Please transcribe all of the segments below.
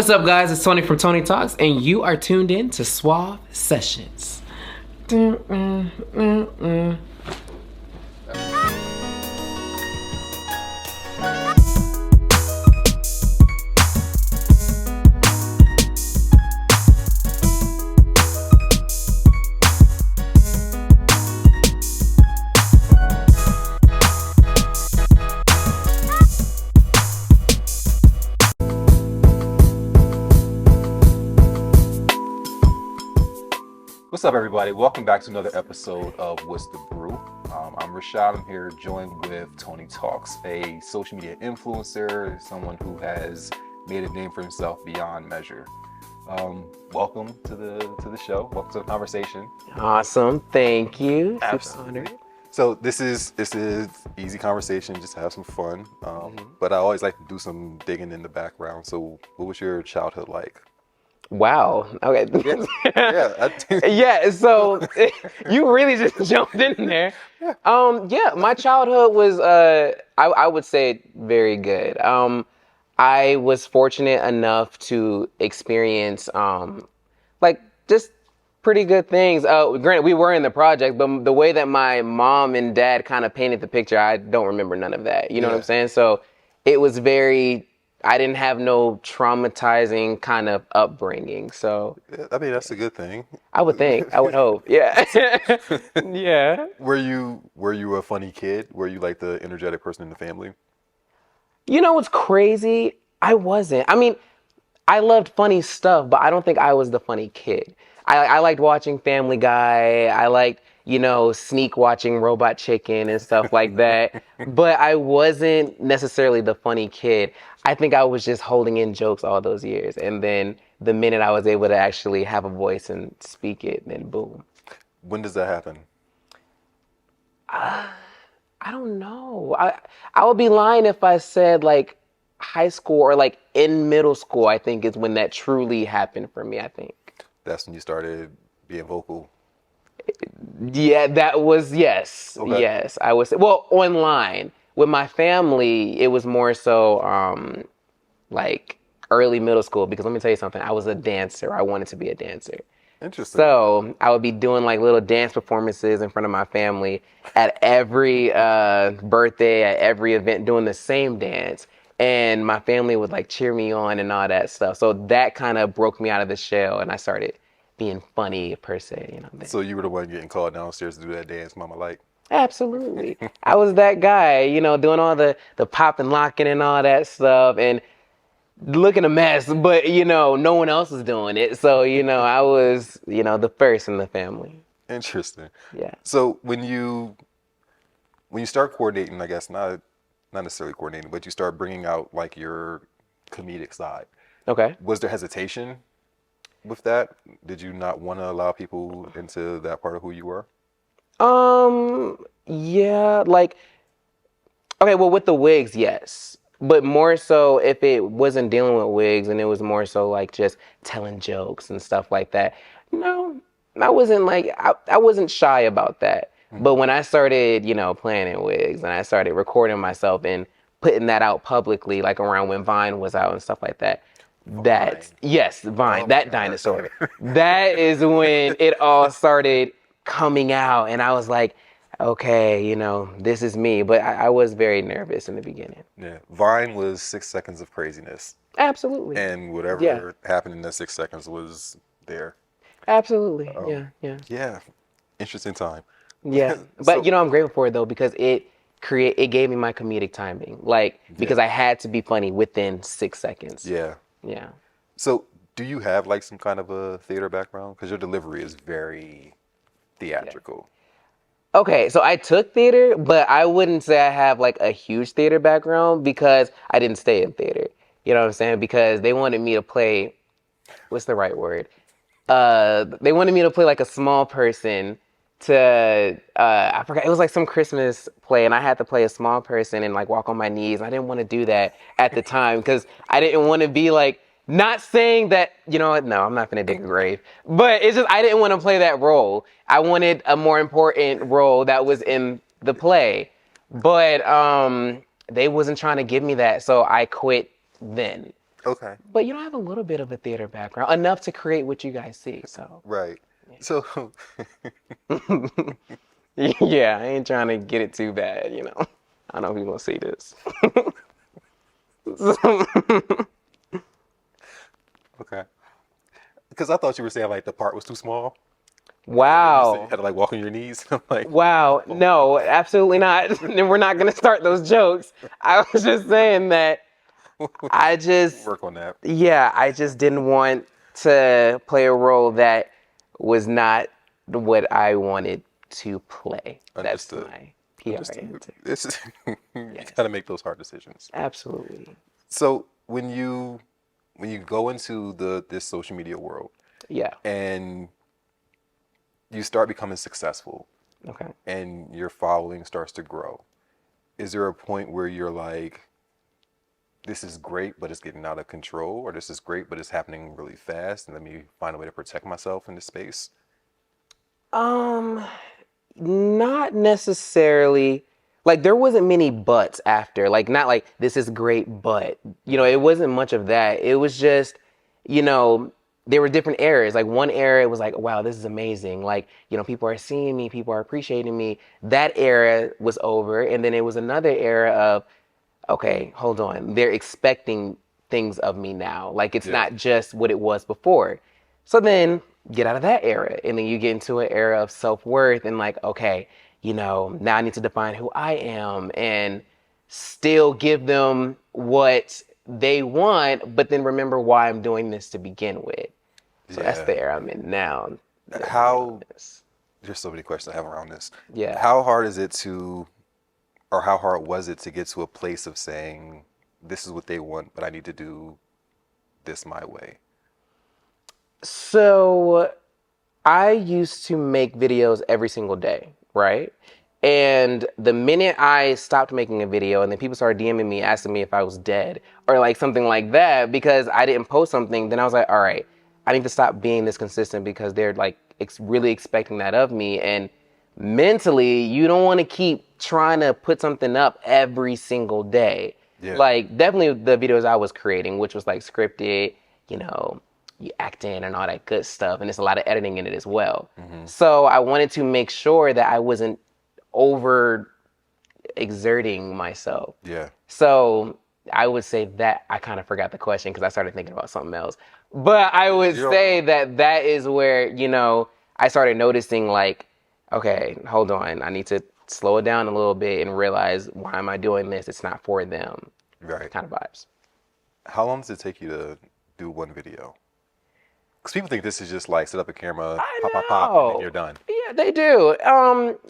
What's up, guys? It's Tony from Tony Talks, and you are tuned in to SUAVV Sessions. What's up, everybody? Welcome back to another episode of What's the Brew. I'm Rashod. I'm here joined with Tony Talks, a social media influencer, someone who has made a name for himself beyond measure. Welcome to the show. Welcome to the conversation. Awesome. Thank you. Absolutely. So this is easy conversation, just have some fun. But I always like to do some digging in the background. So what was your childhood like? Wow. Okay. Yeah. So you really just jumped in there. Yeah. My childhood was, I would say, very good. I was fortunate enough to experience, just pretty good things. Granted, we were in the project, but the way that my mom and dad kind of painted the picture, I don't remember none of that. You know what I'm saying? So it was I didn't have no traumatizing kind of upbringing. So I mean, that's a good thing. I would think. I would hope. Yeah. Yeah. Were you a funny kid? Were you like the energetic person in the family? You know what's crazy? I wasn't. I mean, I loved funny stuff, but I don't think I was the funny kid. I liked watching Family Guy. I liked, sneak watching Robot Chicken and stuff like that. But I wasn't necessarily the funny kid. I think I was just holding in jokes all those years. And then the minute I was able to actually have a voice and speak it, then boom. When does that happen? I don't know. I would be lying if I said like high school or like in middle school, I think is when that truly happened for me, I think. That's when you started being vocal. Yeah, that was, yes. Okay. Yes, I was. Well, online. With my family, it was more so like early middle school, because let me tell you something. I was a dancer. I wanted to be a dancer. Interesting. So I would be doing like little dance performances in front of my family at every birthday, at every event, doing the same dance. And my family would like cheer me on and all that stuff. So that kind of broke me out of the shell, and I started being funny per se. So you were the one getting called downstairs to do that dance, Mama like? Absolutely. I was that guy, doing all the pop and locking and all that stuff, and looking a mess, but no one else was doing it. So, I was, the first in the family. Interesting. Yeah. So when you start coordinating, I guess not necessarily coordinating, but you start bringing out like your comedic side. Okay. Was there hesitation with that? Did you not want to allow people into that part of who you were? Yeah, okay, well, with the wigs, yes. But more so if it wasn't dealing with wigs and it was more so like just telling jokes and stuff like that. No, I wasn't I wasn't shy about that. Mm-hmm. But when I started, playing in wigs and I started recording myself and putting that out publicly, like around when Vine was out and stuff like that. Vine. Yes, Vine, that dinosaur. That is when it all started coming out, and I was like, okay, this is me. But I was very nervous in the beginning. Yeah, Vine was 6 seconds of craziness. Absolutely. And whatever happened in that 6 seconds was there. Absolutely. Yeah. Interesting time. Yeah. But I'm grateful for it though, because it gave me my comedic timing. Because I had to be funny within 6 seconds. Yeah. Yeah. So do you have like some kind of a theater background? Because your delivery is very theatrical. Yeah. Okay, so I took theater, but I wouldn't say I have like a huge theater background because I didn't stay in theater. You know what I'm saying? Because they wanted me to play, what's the right word? They wanted me to play like a small person I forgot, it was like some Christmas play, and I had to play a small person and like walk on my knees. I didn't want to do that at the time because I didn't want to be like, not saying that, no, I'm not going to dig a grave, but it's just, I didn't want to play that role. I wanted a more important role that was in the play, but they wasn't trying to give me that, so I quit then. Okay. But you know, I have a little bit of a theater background, enough to create what you guys see. So Right. So, yeah, I ain't trying to get it too bad, you know. I know people gonna see this. okay. Because I thought you were saying like the part was too small. And you said you Wow. had to like walk on your knees. I'm like, Wow. oh. No, absolutely not. And we're not gonna start those jokes. I was just saying that I just, Work on that. yeah, I just didn't want to play a role that was not what I wanted to play. That's Understood. my PR Understood. answer. This is you Yes, gotta make those hard decisions. absolutely. So when you go into this social media world Yeah. and you start becoming successful Okay. and your following starts to grow, is there a point where you're like, this is great, but it's getting out of control, or this is great, but it's happening really fast, and let me find a way to protect myself in this space? Um, Not necessarily. Like there wasn't many buts after. Like not like this is great, but you know, Mm-hmm. it wasn't much of that. It was just, you know, there were different eras. Like one era it was like, wow, this is amazing. Like, you know, people are seeing me, people are appreciating me. That era was over. And then it was another era of, okay, hold on. They're expecting things of me now. Like it's Yeah. not just what it was before. So then get out of that era. And then you get into an era of self worth and like, okay, you know, now I need to define who I am and still give them what they want, but then remember why I'm doing this to begin with. So that's Yeah. the era I'm in now. That's the How, realness. there's so many questions I have around this. Yeah. How hard is it to, or how hard was it to get to a place of saying, this is what they want, but I need to do this my way? So I used to make videos every single day, right? And the minute I stopped making a video and then people started DMing me asking me if I was dead or like something like that because I didn't post something, then I was like, all right, I need to stop being this consistent because they're like really expecting that of me. And mentally, you don't want to keep trying to put something up every single day. Yeah. Like definitely the videos I was creating, which was like scripted, you know, you act in and all that good stuff, and there's a lot of editing in it as well. Hmm. So I wanted to make sure that I wasn't over exerting myself. Yeah. So I would say that I kind of forgot the question because I started thinking about something else. But I would You don't say know. that that is where, you know, I started noticing like, okay, hold on, I need to slow it down a little bit and realize why am I doing this? It's not for them. Right. Kind of vibes. How long does it take you to do one video? Because people think this is just like set up a camera, I pop, pop, pop, and then know. you're done. Yeah, they do.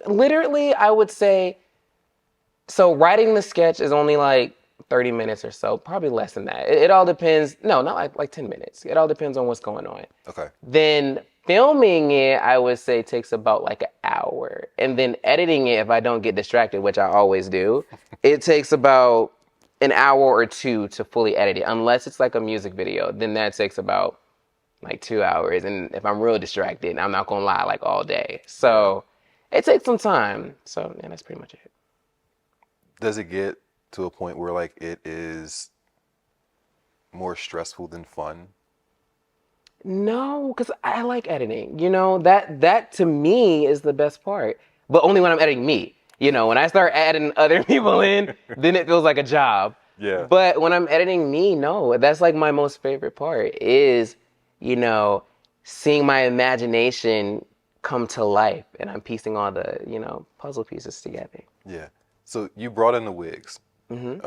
Literally, I would say so. Writing the sketch is only like 30 minutes or so, probably less than that. It all depends. No, not like 10 minutes. It all depends on what's going on. Okay. Then filming it, I would say takes about like an hour, and then editing it, if I don't get distracted, which I always do, it takes about an hour or two to fully edit it. Unless it's like a music video, then that takes about like 2 hours. And if I'm real distracted, I'm not gonna lie, like all day. Yeah. So it takes some time. So yeah, that's pretty much it. Does it get to a point where like it is more stressful than fun? No, because I like editing. You know, that to me is the best part. But only when I'm editing me. You know, when I start adding other people in, then it feels like a job. Yeah. But when I'm editing me, no, that's like my most favorite part is, you know, seeing my imagination come to life and I'm piecing all the, you know, puzzle pieces together. Yeah. So you brought in the wigs. Hmm.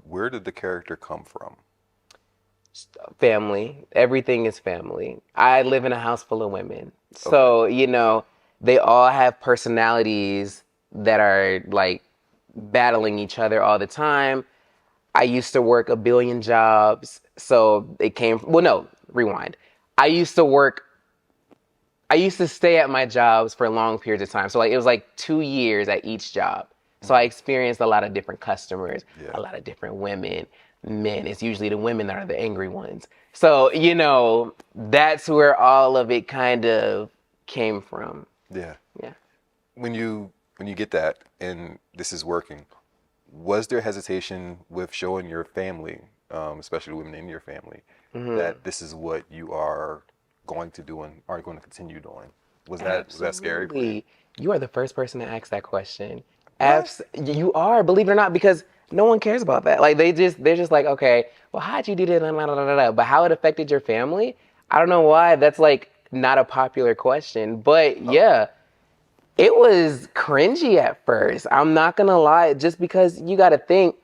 Where did the character come from? Family. Everything is family. I live in a house full of women. Okay. So, you know, they all have personalities that are like battling each other all the time. I used to work a billion jobs. So it came, well, no, rewind. I used to work, I used to stay at my jobs for long periods of time. So like it was like 2 years at each job. So I Mhm. experienced a lot of different customers, Yeah. a lot of different women, men. It's usually the women that are the angry ones. So, you know, that's where all of it kind of came from. Yeah. Yeah. When you get that and this is working, was there hesitation with showing your family especially women in your family, Hmm. that this is what you are going to do and are going to continue doing. Was that scary for you? Absolutely. You are the first person to ask that question. What? You are, believe it or not, because no one cares about that. Like they're just like, okay, well, how'd you do that? But how it affected your family? I don't know why. That's like not a popular question. But Oh, yeah, it was cringy at first. I'm not gonna lie, just because you got to think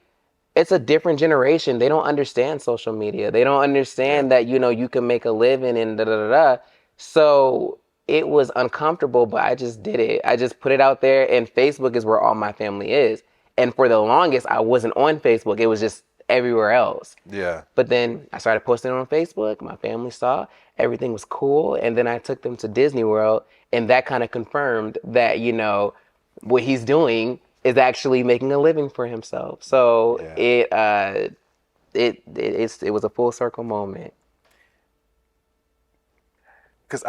it's a different generation. They don't understand social media. They don't yeah, understand that, you can make a living and da da da da. So it was uncomfortable, but I just did it. I just put it out there, and Facebook is where all my family is. And for the longest, I wasn't on Facebook. It was just everywhere else. yeah. But then I started posting it on Facebook. My family saw everything was cool. And then I took them to Disney World. And that kind of confirmed that, what he's doing is actually making a living for himself. So Yeah. it was a full circle moment. Because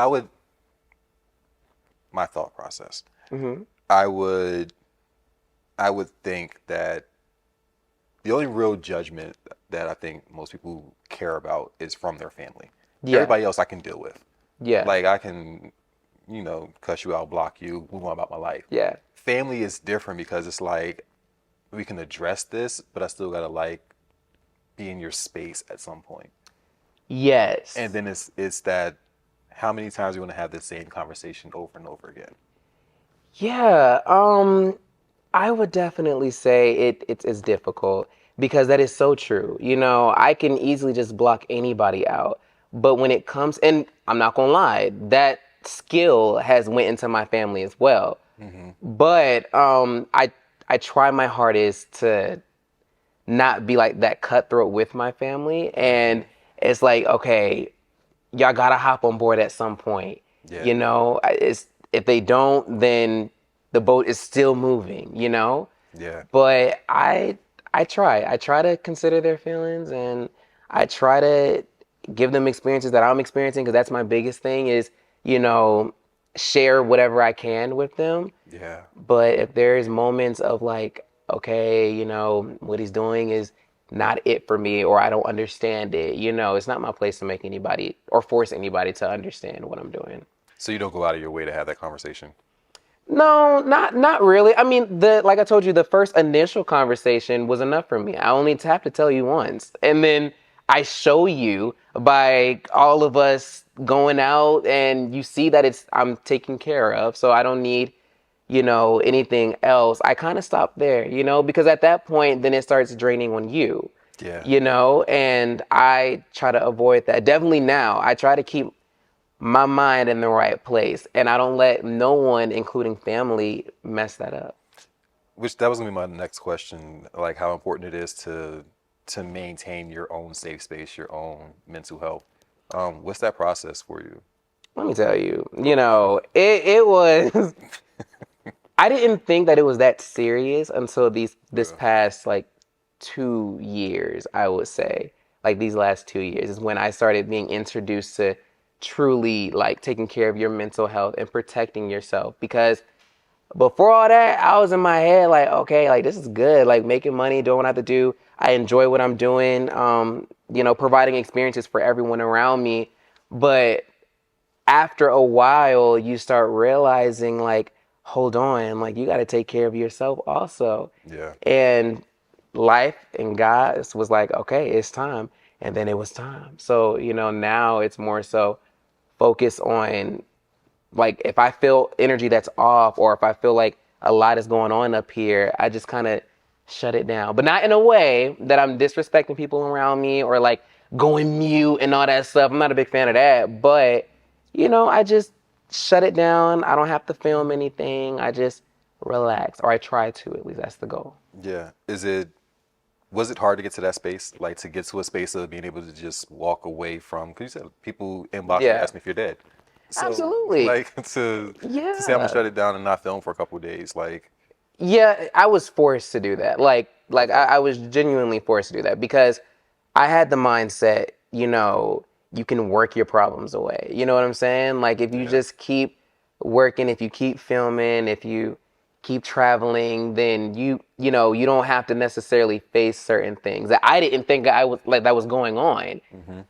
my thought process, Hmm. I would, I would think that the only real judgment that I think most people care about is from their family. Yeah. Everybody else I can deal with. Yeah. Like I can, cuss you out, block you, move on about my life. Yeah. Family is different because it's like we can address this, but I still gotta like be in your space at some point. And Yes. then it's that how many times you want to have the same conversation over and over again. Yeah. I would definitely say it's difficult because that is so true. I can easily just block anybody out. But when it comes, and I'm not gonna lie, that skill has went into my family as well. Hmm. But I try my hardest to not be like that cutthroat with my family. And Hmm. it's like, okay, y'all gotta hop on board at some point. Yeah, It's if they don't, then the boat is still moving. yeah, But I try to consider their feelings, and I try to give them experiences that I'm experiencing, because that's my biggest thing is, you know, share whatever I can with them. yeah. But if there's moments of like, okay, what he's doing is not it for me, or I don't understand it, it's not my place to make anybody or force anybody to understand what I'm doing. So you don't go out of your way to have that conversation. No, not really. I mean, the like I told you, the first initial conversation was enough for me. I only have to tell you once, and then I show you by all of us going out, and you see that I'm taken care of. So I don't need, anything else. I kind of stop there, because at that point, then it starts draining on you, Yeah. and I try to avoid that. Definitely now, I try to keep my mind in the right place, and I don't let no one, including family, mess that up. Which that was gonna be my next question, like how important it is to maintain your own safe space, your own mental health. What's that process for you? Let me tell you, it was. I didn't think that it was that serious until this Yeah. past like 2 years, I would say. Like these last 2 years is when I started being introduced to truly like taking care of your mental health and protecting yourself. Because before all that, I was in my head like, okay, like this is good, like making money, doing what I have to do. I enjoy what I'm doing, providing experiences for everyone around me. But after a while, you start realizing, like, hold on, like, you got to take care of yourself also. Yeah. And life and God was like, okay, it's time. And then it was time. So, now it's more so focus on, like, if I feel energy that's off, or if I feel like a lot is going on up here, I just kind of shut it down. But not in a way that I'm disrespecting people around me, or like going mute and all that stuff. I'm not a big fan of that. But, I just shut it down. I don't have to film anything. I just relax, or I try to, at least that's the goal. Yeah. Was it hard to get to that space? Like to get to a space of being able to just walk away from, because you said people inbox you Yeah, ask me if you're dead. So absolutely. like to say I'm gonna Yeah. shut it down and not film for a couple of days, like Yeah, I was forced to do that. Like okay. I was genuinely forced to do that, because I had the mindset, you can work your problems away. You know what I'm saying? Like if you Yeah. just keep working, if you keep filming, if you keep traveling, then you know, you don't have to necessarily face certain things that I didn't think I was like that was going on. Mm-hmm.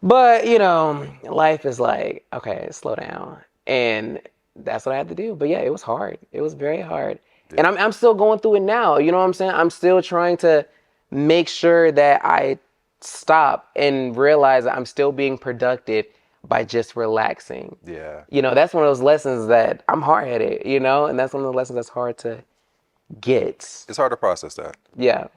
But, you know, life is like, okay, slow down. And that's what I had to do. But yeah, it was hard. It was very hard. And Yeah. I'm still going through it now. You know what I'm saying? I'm still trying to make sure that I stop and realize that I'm still being productive by just relaxing. Yeah. You know, that's one of those lessons that I'm hard headed, you know, and that's one of the lessons that's hard to get. It's hard to process that. Yeah.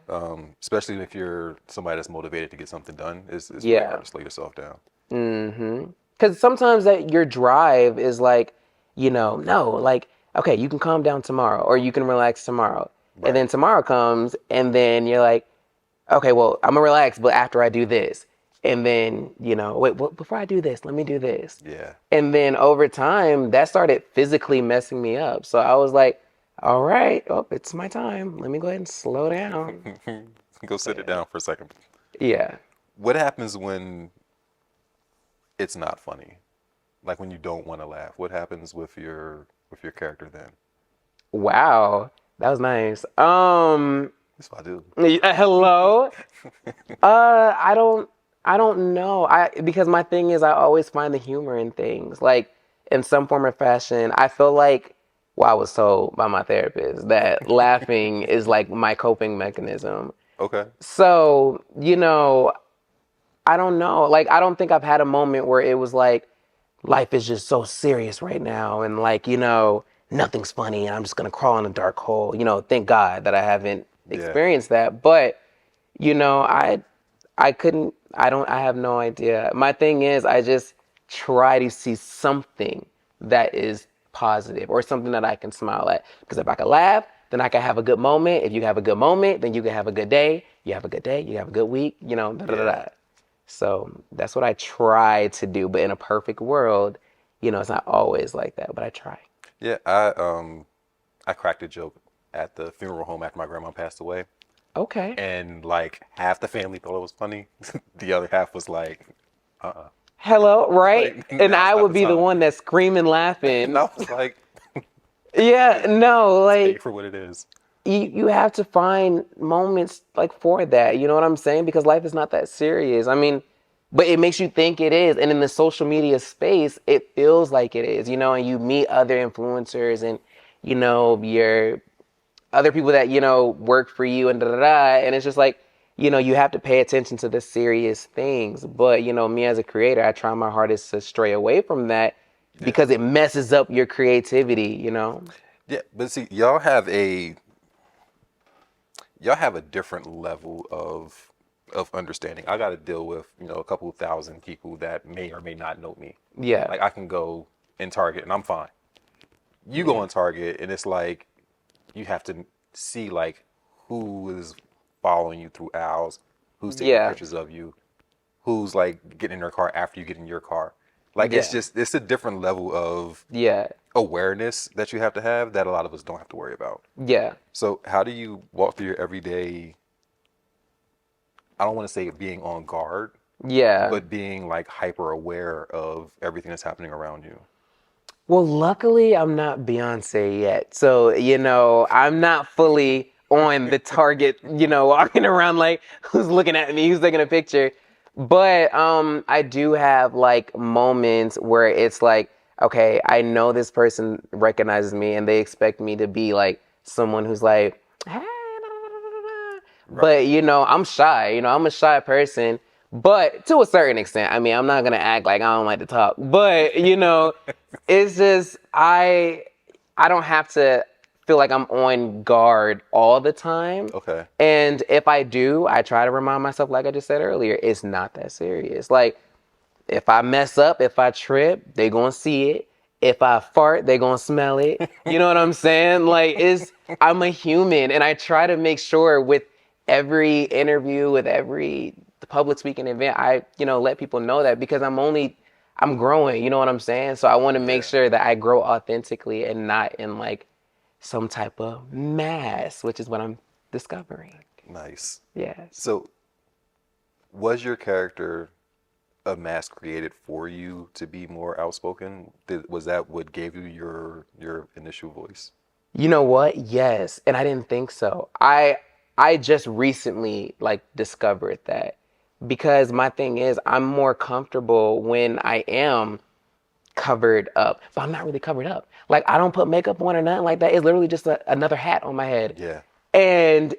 Especially if you're somebody that's motivated to get something done. It's really Yeah. hard to slow yourself down. Because sometimes that your drive is like, you know, no, like, okay, you can calm down tomorrow or you can relax tomorrow. And Right. then tomorrow comes and then you're like, okay, well, I'm gonna relax, but after I do this. And then, you know, wait, well, before I do this, let me do this. Yeah. And then over time, that started physically messing me up. So I was like, all right, oh, it's my time. Let me go ahead and slow down. Go sit it down for a second. Yeah. What happens when it's not funny? Like when you don't want to laugh. What happens with your character then? Wow. That was nice. That's what I do. Hello. I don't know. Because my thing is I always find the humor in things. Like in some form or fashion, I feel like well, I was told by my therapist that laughing is like my coping mechanism. Okay. So, you know, I don't know. Like I don't think I've had a moment where it was like life is just so serious right now and like, you know, nothing's funny and I'm just gonna crawl in a dark hole. You know, thank God that I haven't Yeah. experienced that. But you know, I couldn't, I have no idea. My thing is, I just try to see something that is positive or something that I can smile at. Because if I can laugh, then I can have a good moment. If you have a good moment, then you can have a good day. You have a good day, you have a good week, you know, da da da Yeah. da. So that's what I try to do. But in a perfect world, you know, it's not always like that, but I try. Yeah. I cracked a joke at the funeral home after my grandma passed away. Okay. And like half the family thought it was funny. The other half was like, uh-uh. Hello, right? Like And now's I not would the be the time. one that's screaming, And laughing. I was like, Yeah, no, take like it for what it is. you have to find moments like for that. You know what I'm saying? Because life is not that serious. I mean, but it makes you think it is. And in the social media space, it feels like it is, you know, and you meet other influencers and, you know, your other people that, you know, work for you and da da da. And it's just like, you know, you have to pay attention to the serious things. But, you know, me as a creator, I try my hardest to stray away from that Yeah. because it messes up your creativity, you know? Yeah, but see, y'all have a different level of understanding. I got to deal with, you know, a couple thousand people that may or may not know me. Yeah. Like I can go in Target and I'm fine. You go Yeah. in Target and it's like you have to see like who is following you through aisles, who's taking Yeah. pictures of you, who's like getting in their car after you get in your car. Like Yeah. it's a different level of Yeah. awareness that you have to have that a lot of us don't have to worry about. Yeah. So how do you walk through your everyday, I don't want to say being on guard, Yeah. but being like hyper aware of everything that's happening around you? Well, luckily, I'm not Beyonce yet. So, you know, I'm not fully on the target, you know, walking around like who's looking at me, who's taking a picture. But I do have like moments where it's like, okay, I know this person recognizes me and they expect me to be like someone who's like, hey, da, da, da, da, da, da. Right. But you know, I'm shy. You know, I'm a shy person. But to a certain extent, I mean, I'm not gonna act like I don't like to talk. But you know, it's just I don't have to feel like I'm on guard all the time. Okay. And if I do, I try to remind myself, like I just said earlier, it's not that serious. Like if I mess up, if I trip, they gonna see it. If I fart, they gonna smell it. You know what I'm saying? Like I'm a human and I try to make sure with every interview, with every public speaking event, I, you know, let people know that because I'm growing, you know what I'm saying? So I want to make Yeah. sure that I grow authentically and not in like some type of mass, which is what I'm discovering. Nice. Yes. So was your character a mask created for you to be more outspoken? Was that what gave you your initial voice? You know what? Yes. And I didn't think so. I just recently like discovered that because my thing is I'm more comfortable when I am covered up, but I'm not really covered up. Like I don't put makeup on or nothing like that. It's literally just another hat on my head. Yeah. And,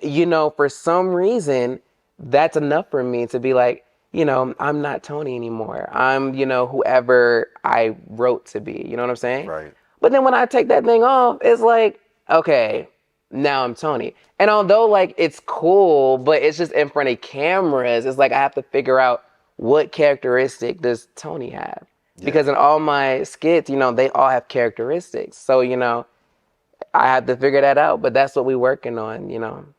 for some reason, that's enough for me to be like, I'm not Tony anymore. I'm, whoever I wrote to be. You know what I'm saying? Right. But then when I take that thing off, it's like, okay, now I'm Tony. And although like it's cool, but it's just in front of cameras, it's like I have to figure out what characteristic does Tony have? Yeah. Because in all my skits, they all have characteristics. So, I had to figure that out, but that's what we're working on.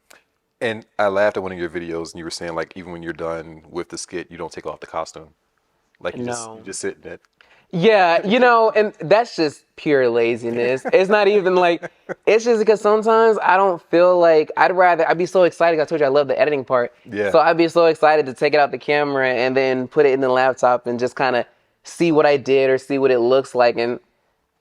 And I laughed at one of your videos, and you were saying like even when you're done with the skit, you don't take off the costume. Like you No. just sit in it. Yeah, and that's just pure laziness. It's not even like, it's just because sometimes I don't feel like, I'd be so excited. I told you I love the editing part. Yeah. So I'd be so excited to take it out the camera and then put it in the laptop and just kind of see what I did or see what it looks like. And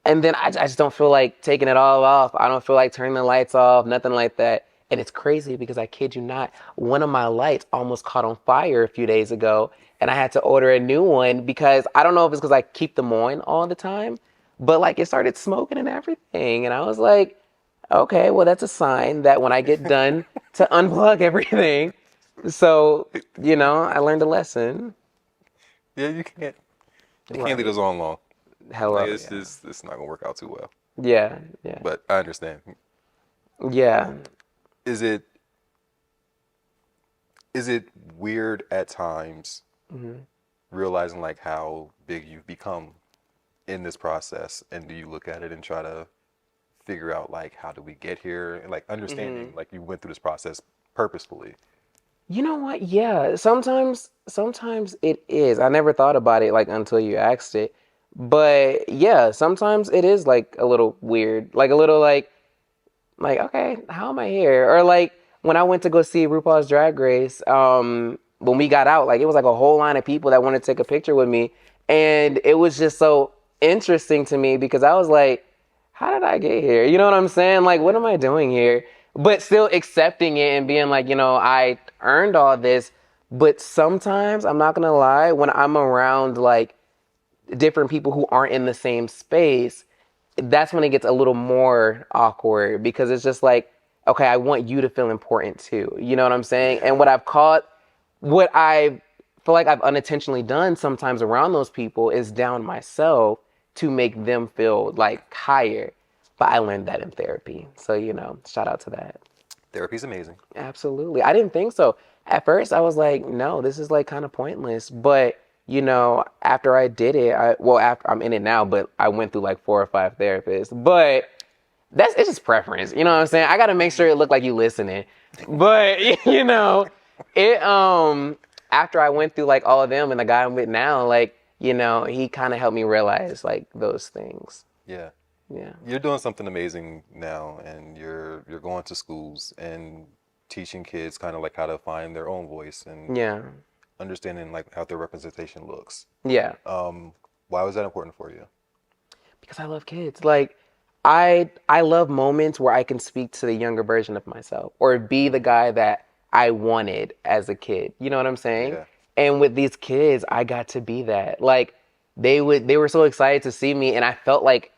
then I just don't feel like taking it all off. I don't feel like turning the lights off, nothing like that. And it's crazy because I kid you not, one of my lights almost caught on fire a few days ago. And I had to order a new one because I don't know if it's because I keep them on all the time, but like it started smoking and everything. And I was like, okay, well, that's a sign that when I get done to unplug everything. So, I learned a lesson. Yeah, you can't leave Right. those on long. Like Hello. Yeah. it's not gonna work out too well. Yeah. Yeah. But I understand. Yeah. Is it is it weird at times Hmm. realizing like how big you've become in this process, and do you look at it and try to figure out like how do we get here, and like understanding like you went through this process purposefully? You know what? Yeah, sometimes it is. I never thought about it like until you asked it. But yeah, sometimes it is like a little weird. Like a little like okay, how am I here? Or like when I went to go see RuPaul's Drag Race, when we got out, like it was like a whole line of people that wanted to take a picture with me, and it was just so interesting to me because I was like, how did I get here? You know what I'm saying? Like, what Yeah. am I doing here? But still accepting it and being like, I earned all this. But sometimes I'm not gonna lie, when I'm around like different people who aren't in the same space, that's when it gets a little more awkward because it's just like, okay, I want you to feel important too. You know what I'm saying? Yeah. And what I feel like I've unintentionally done sometimes around those people is down myself to make them feel like higher. But I learned that in therapy. So, shout out to that. Therapy's amazing. Absolutely. I didn't think so. At first, I was like, no, this is like kind of pointless. But, after I did it, after I'm in it now, but I went through like 4 or 5 therapists. But it's just preference. You know what I'm saying? I got to make sure it look like you listening. But, it, after I went through like all of them and the guy I'm with now, like, he kind of helped me realize like those things. Yeah. Yeah. You're doing something amazing now, and you're going to schools and teaching kids kind of like how to find their own voice and Yeah. understanding like how their representation looks. Yeah. Why was that important for you? Because I love kids. Like I love moments where I can speak to the younger version of myself or be the guy that I wanted as a kid. You know what I'm saying? Yeah. And with these kids, I got to be that. Like they were so excited to see me and I felt like,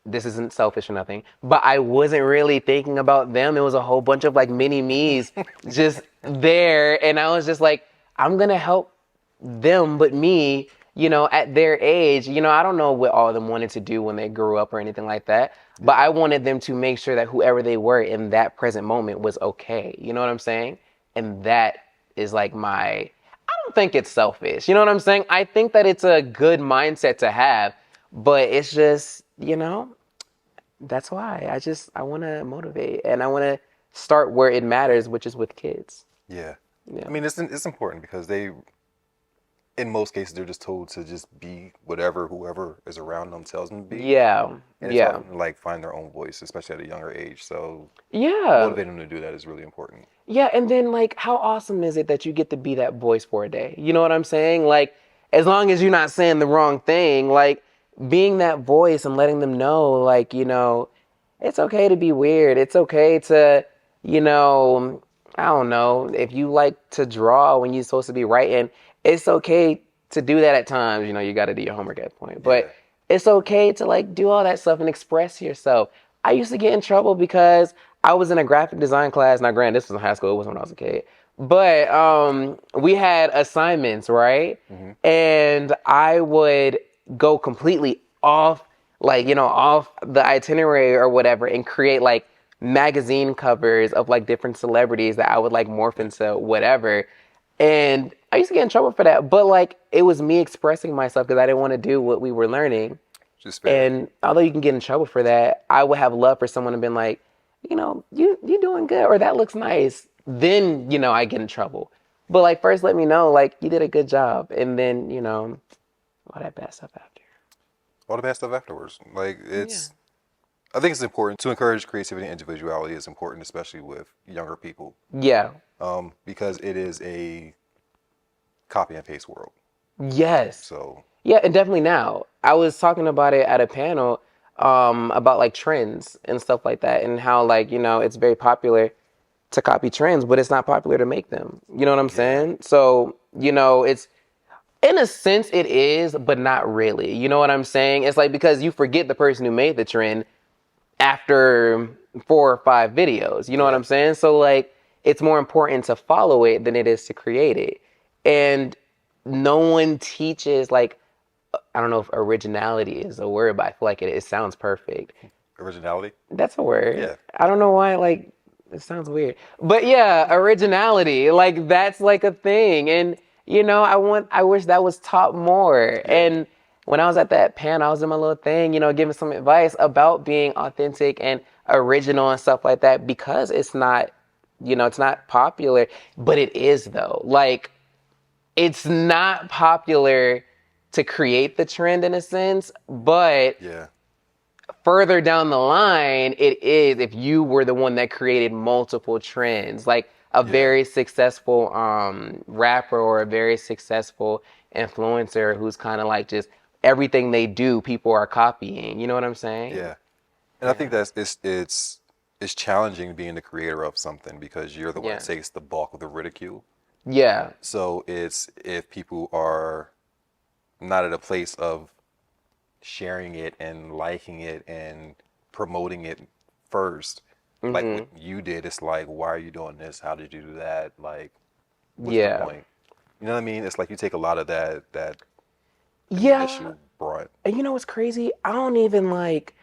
this isn't selfish or nothing, but I wasn't really thinking about them. It was a whole bunch of like mini me's just there. And I was just like, I'm going to help them, but me, at their age, I don't know what all of them wanted to do when they grew up or anything like that. But I wanted them to make sure that whoever they were in that present moment was okay. You know what I'm saying? And that is like I don't think it's selfish. You know what I'm saying? I think that it's a good mindset to have, but it's just, that's why I want to motivate and I want to start where it matters, which is with kids. Yeah. Yeah. I mean, it's important because in most cases, they're just told to just be whatever whoever is around them tells them to be. Yeah. And it's hard Yeah. for them to like find their own voice, especially at a younger age. So Yeah. motivating them to do that is really important. Yeah. And then, like, how awesome is it that you get to be that voice for a day? You know what I'm saying? Like, as long as you're not saying the wrong thing, like, being that voice and letting them know, like, it's okay to be weird. It's okay to, you know, I don't know, if you like to draw when you're supposed to be writing, it's okay to do that at times. You know, you got to do your homework at that point. Yeah. But it's okay to like do all that stuff and express yourself. I used to get in trouble because I was in a graphic design class. Now, granted, this was in high school. It wasn't when I was a kid. But we had assignments, right? Hmm. And I would go completely off, like, you know, off the itinerary or whatever, and create like magazine covers of like different celebrities that I would like morph into whatever. And I used to get in trouble for that, but like it was me expressing myself because I didn't want to do what we were learning. Just fair. And although you can get in trouble for that, I would have love for someone to been like, you know, you doing good, or that looks nice. Then, you know, I get in trouble. But like first let me know like you did a good job, and then, you know, all that bad stuff after. All the bad stuff afterwards. Like Yeah. it's I think it's important to encourage creativity and individuality is important, especially with younger people, Yeah. because it is a copy and paste world. Yes. So Yeah, and definitely now. I was talking about it at a panel about like trends and stuff like that, and how like, you know, it's very popular to copy trends, but it's not popular to make them. You know what I'm yeah, saying? So, you know, it's in a sense it is, but not really. You know what I'm saying? It's like because you forget the person who made the trend after 4 or 5 videos. You know what yeah, I'm saying? So like it's more important to follow it than it is to create it. And no one teaches like I don't know if originality is a word, but I feel like it sounds perfect. originality. That's a word. Yeah, I don't know why, like, it sounds weird. But yeah, originality, like, that's like a thing. And, you know, I wish that was taught more. yeah, And when I was at that panel, I was in my little thing, you know, giving some advice about being authentic and original and stuff like that because it's not, you know, it's not popular, but it is though. Like, it's not popular to create the trend in a sense, but yeah, further down the line, it is if you were the one that created multiple trends, like a yeah, very successful rapper or a very successful influencer who's kind of like just everything they do, people are copying. You know what I'm saying? yeah. And I think Yeah. that's it's challenging being the creator of something because you're the one that Yeah. takes the bulk of the ridicule. Yeah. So it's if people are not at a place of sharing it and liking it and promoting it first, like what Hmm. you did, it's like, why are you doing this? How did you do that? Like, what's the Yeah. point? You know what I mean? It's like you take a lot of that Yeah. initial brunt. And you know what's crazy? I don't even like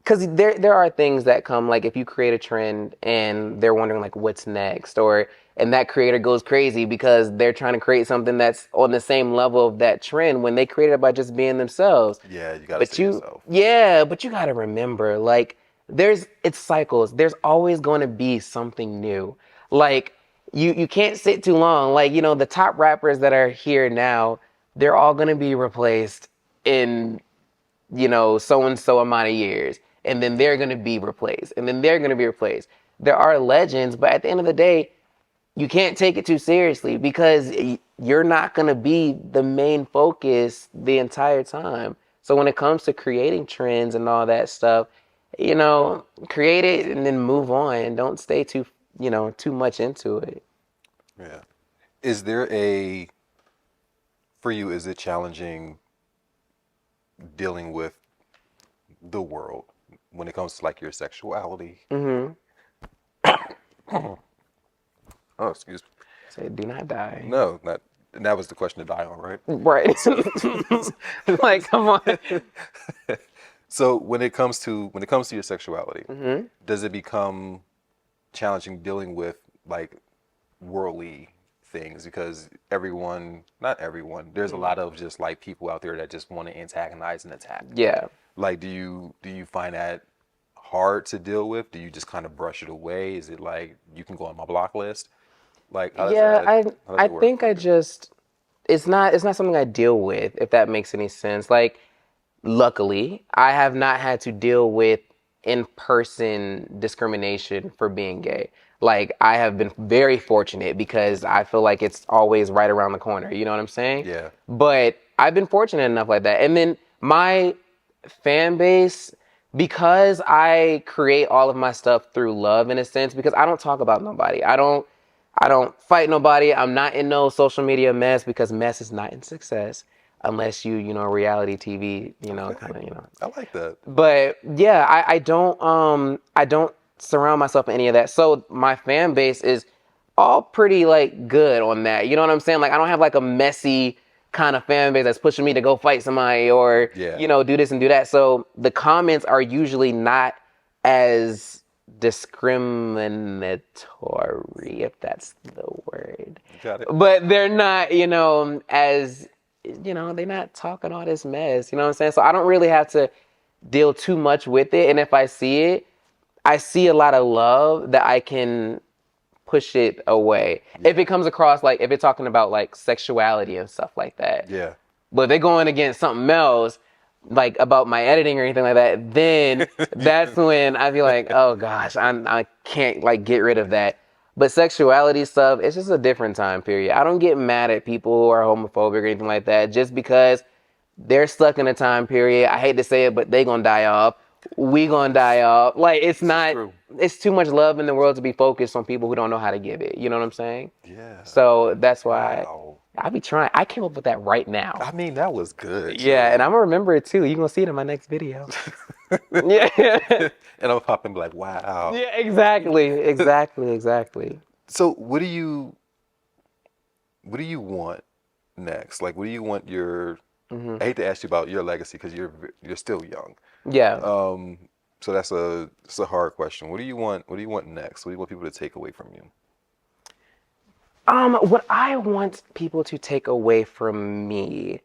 because there are things that come like if you create a trend and they're wondering like what's next, or and that creator goes crazy because they're trying to create something that's on the same level of that trend when they created it by just being themselves. Yeah, you got to But stay you, yourself. yeah, but you got to remember like it's cycles. There's always going to be something new. Like you can't sit too long. Like, you know, the top rappers that are here now, they're all going to be replaced in, you know, so and so amount of years. And then they're going to be replaced. And then they're going to be replaced. There are legends, but at the end of the day, you can't take it too seriously because you're not going to be the main focus the entire time. So when it comes to creating trends and all that stuff, you know, create it and then move on and don't stay too, you know, too much into it. Yeah. Is there a, for you, is it challenging dealing with the world when it comes to like your sexuality? Hmm. Oh, excuse me. Say, do not die. No, not, and that was the question to die on, right? Right. Like, come on. So when it comes to your sexuality, Hmm. does it become challenging dealing with like worldly things because everyone, not everyone, there's a lot of just like people out there that just want to antagonize and attack. Yeah. Like, do you find that hard to deal with? Do you just kind of brush it away? Is it like you can go on my block list? Like, Yeah, how does I it work think for I you? just it's not something I deal with, if that makes any sense. Like, luckily, I have not had to deal with in-person discrimination for being gay. Like, I have been very fortunate because I feel like it's always right around the corner. You know what I'm saying? Yeah, But I've been fortunate enough like that. And then my fan base, because I create all of my stuff through love in a sense, because I don't talk about nobody. I don't fight nobody. I'm not in no social media mess, because mess is not in success unless reality TV, Okay. kind of, I like that. But yeah, I don't surround myself in any of that. So my fan base is all pretty like good on that. You know what I'm saying? Like I don't have like a messy kind of fan base that's pushing me to go fight somebody or Yeah. do this and do that. So the comments are usually not as discriminatory, if that's the word. Got it. But they're not, as they're not talking all this mess. You know what I'm saying? So I don't really have to deal too much with it. And if I see it, I see a lot of love that I can push it away. If Yeah. it comes across like, if it's talking about like sexuality and stuff like that. Yeah. But if they're going against something else, like about my editing or anything like that, then that's when I feel like, oh gosh, I can't like get rid of that. But sexuality stuff, it's just a different time period. I don't get mad at people who are homophobic or anything like that just because they're stuck in a time period. I hate to say it, but they gonna die off. We gonna die off. Like it's This is not. true. It's too much love in the world to be focused on people who don't know how to give it. You know what I'm saying? Yeah. So that's why Wow. I be trying. I came up with that right now. I mean, that was good. Yeah, and I'm gonna remember it too. You're gonna see it in my next video. Yeah. And I'm popping like, wow. Yeah, exactly. So what do you want next? Like, what do you want your? I hate to ask you about your legacy because you're still young. Yeah. So it's a hard question. What do you want? What do you want next? What do you want people to take away from you? What I want people to take away from me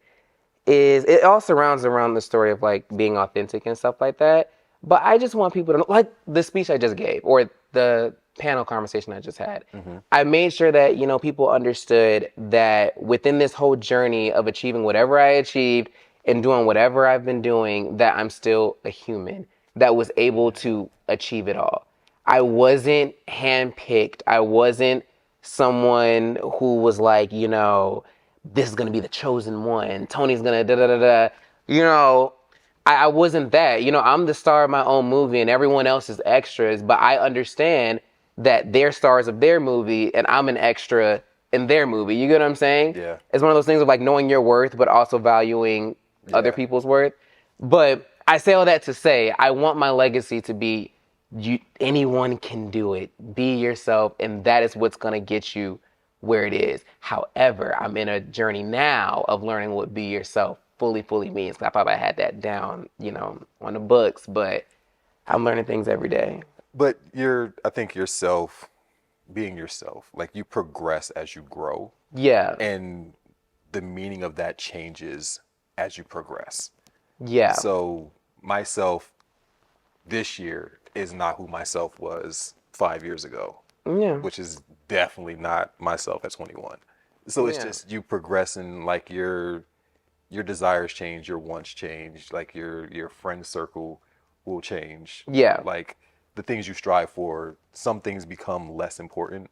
is it all surrounds around the story of like being authentic and stuff like that. But I just want people to know, like the speech I just gave or the panel conversation I just had. I made sure that, people understood that within this whole journey of achieving whatever I achieved and doing whatever I've been doing, that I'm still a human that was able to achieve it all. I wasn't handpicked. I wasn't someone who was like, this is gonna be the chosen one. Tony's gonna da da da da. You know, I wasn't that. I'm the star of my own movie and everyone else is extras, but I understand that they're stars of their movie and I'm an extra in their movie. You get what I'm saying? Yeah. It's one of those things of like knowing your worth, but also valuing other Yeah. people's worth. But I say all that to say, I want my legacy to be anyone can do it. Be yourself, and that is what's going to get you where it is. However, I'm in a journey now of learning what be yourself fully means. I thought I had that down, on the books, but I'm learning things every day. But I think being yourself, like you progress as you grow, Yeah, and the meaning of that changes as you progress. yeah, So myself this year is not who myself was 5 years ago, yeah, which is definitely not myself at 21. So it's yeah, just you progressing, like your desires change, your wants change, like your friend circle will change. yeah. Like the things you strive for, some things become less important,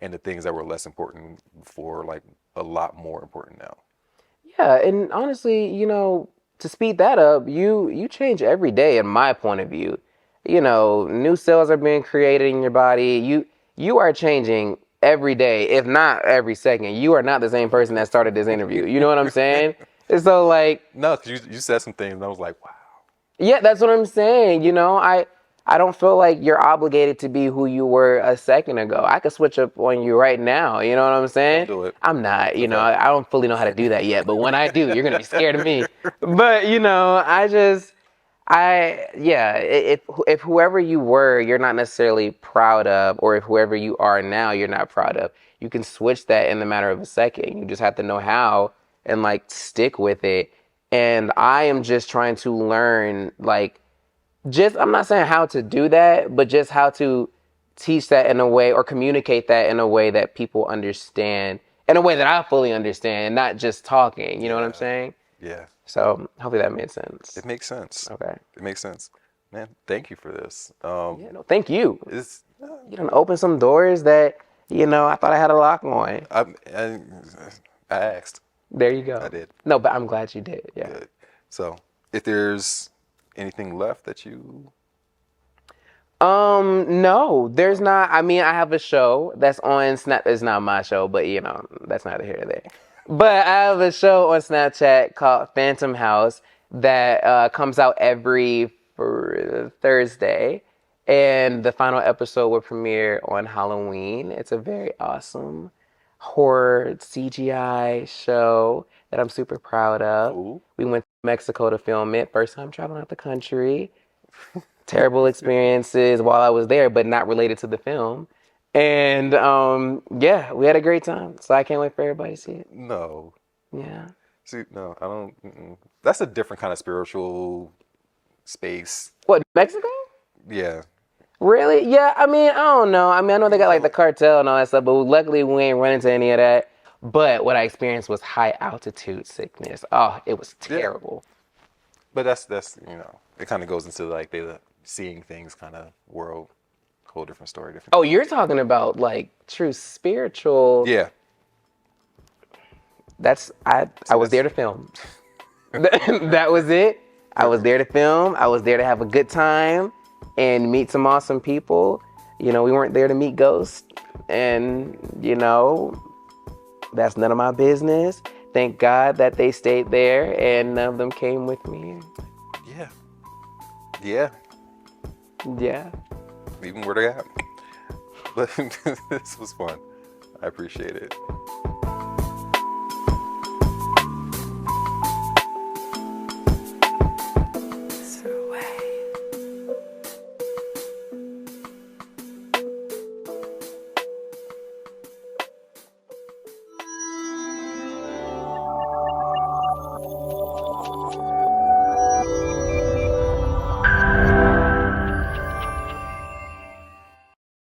and the things that were less important before, like a lot more important now. Yeah, and honestly, to speed that up, you change every day in my point of view. New cells are being created in your body. You are changing every day, if not every second. You are not the same person that started this interview. You know what I'm saying? And so like, No, because you said some things, and I was like, wow. yeah, that's what I'm saying. I don't feel like you're obligated to be who you were a second ago. I could switch up on you right now. You know what I'm saying? Don't do it. I'm not. Okay. I don't fully know how to do that yet. But when I do, you're gonna be scared of me. But yeah. If whoever you were, you're not necessarily proud of, or if whoever you are now, you're not proud of, you can switch that in the matter of a second. You just have to know how and like stick with it. And I am just trying to learn like I'm not saying how to do that, but just how to teach that in a way or communicate that in a way that people understand, in a way that I fully understand, and not just talking. You know what I'm saying? Yeah, So hopefully that made sense. it makes sense. Okay. It makes sense. Man, thank you for this. Yeah, no, thank you. It's You done opened some doors that, I thought I had a lock on. I asked. There you go. I did. No, but I'm glad you did. Yeah. Good. So if there's anything left that you? No, there's not. I mean, I have a show that's on Snap. It's not my show, but you know, that's neither here nor there. But I have a show on Snapchat called Phantom House that comes out every Thursday, and the final episode will premiere on Halloween. It's a very awesome horror CGI show that I'm super proud of. Cool. We went to Mexico to film it. First time traveling out the country. Terrible experiences while I was there, but not related to the film. And yeah, we had a great time. So I can't wait for everybody to see it. No. Yeah. See, no, I don't. That's a different kind of spiritual space. What, Mexico? Yeah. Really? Yeah, I mean, I don't know. I mean, I know they got like the cartel and all that stuff, but luckily we ain't run into any of that. But what I experienced was high altitude sickness. Oh, it was terrible. But that's it kind of goes into like the seeing things kind of world, whole different story, different. Oh, you're talking about like true spiritual. Yeah. I was there to film. That was it. I was there to film. I was there to have a good time and meet some awesome people. You know, we weren't there to meet ghosts. And, you know, that's none of my business. Thank God that they stayed there and none of them came with me. Yeah. Yeah. Yeah. Even where they at. But this was fun. I appreciate it.